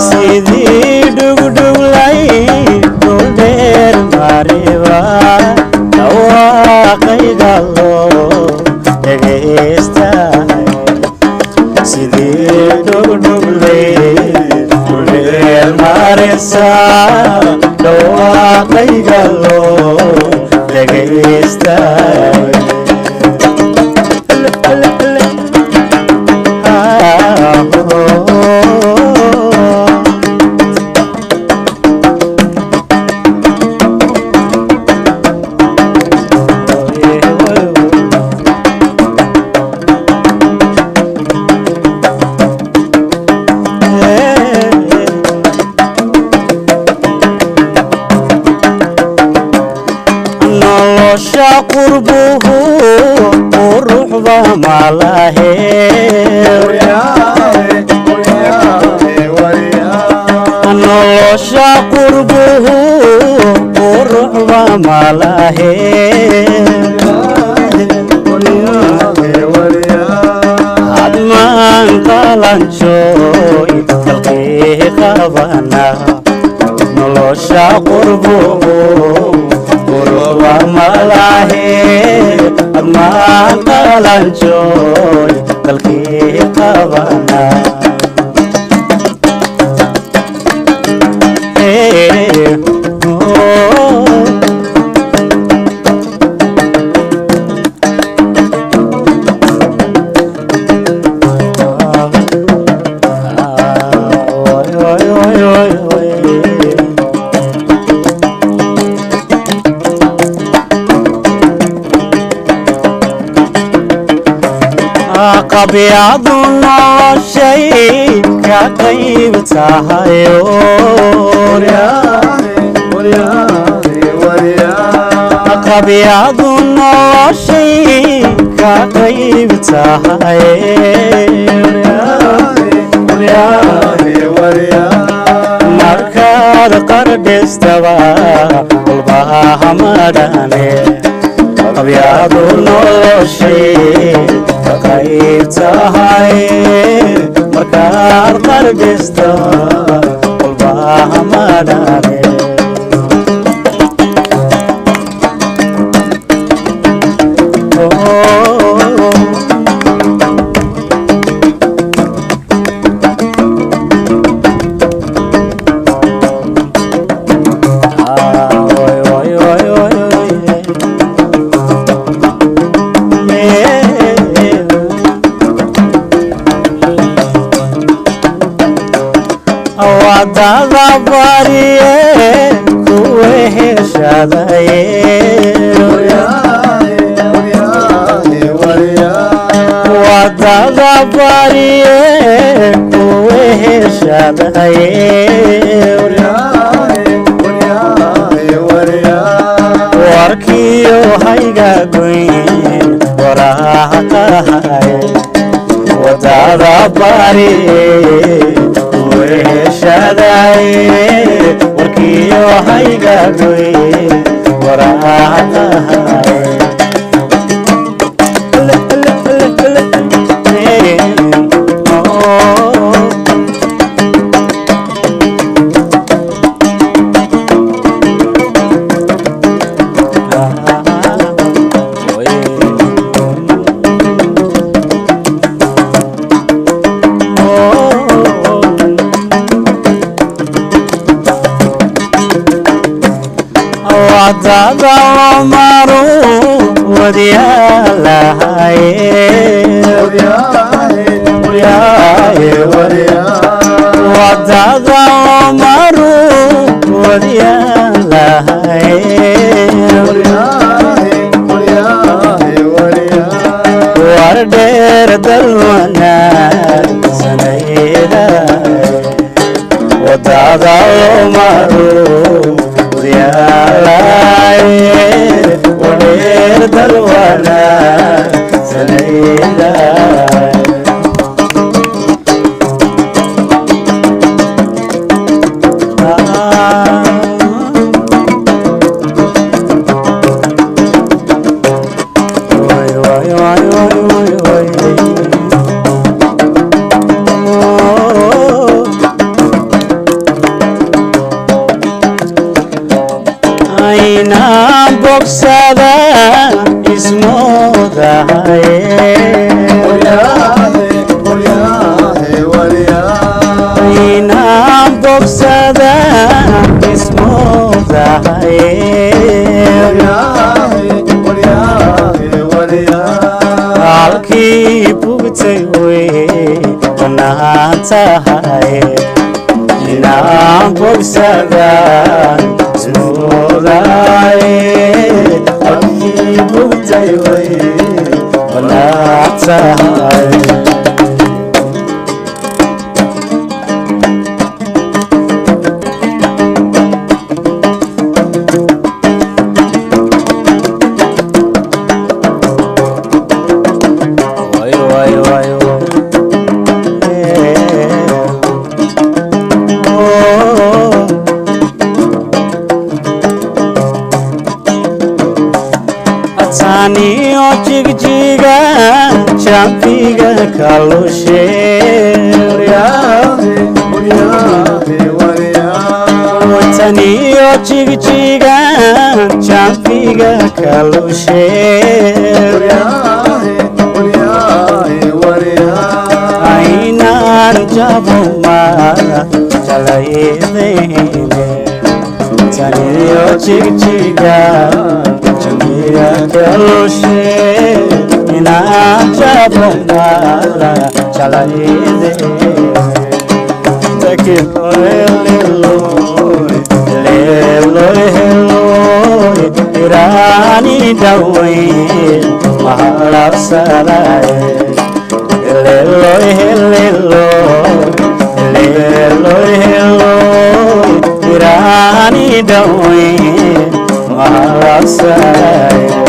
sidii dhugdhuglay dhuldheer mariba dhawaaqayga loo dhagaystay sidii dhugdhuglay dhuldheer marisa dhawaaqayga loo dhagaystay qurbuhu quruxda malahe nolosha qurbuhu quruxda malahe hadmaan qalanjooy dalkii qabana nolosha qurbuhu quruxda malahe hadmaan qalanjooy dalkii qabana qabyadu noloshay ka qayb tahayo qabyadu noloshay ka qayb tahay markaad qardhistaba walbaha madhane qabyadu noloshay ka qayb tahay markaad qardhistaba walbaha madhane wadada bariye kuwe heshadaye wadada bariye kuwe heshadaye warkiyo hayga goyn waraha qahaye wadada bariye shadaye warkiyo hayga goy waraaqahay wadada maru wadiyalahaye wadada maru wadiyalahaye wardheer dalwana sanayda wadada maru wadheer dalwana sanayda oh bogsada ismoodahaye inaan bogsada ismoodahaye halkii bugtay wey banaan tahay inaan bogsada ismoodahaye halkii bugtay wey banaan tahay Taniyo jigjiga champiga kalushe Taniyo jigjiga champiga kalushe Ainan jabuma jalayedene Taniyo jigjiga Kalushe ina jabomala chalayede takilelo lelo irani dawe mahalapsaraye lelo irani dawe mahalapsaraye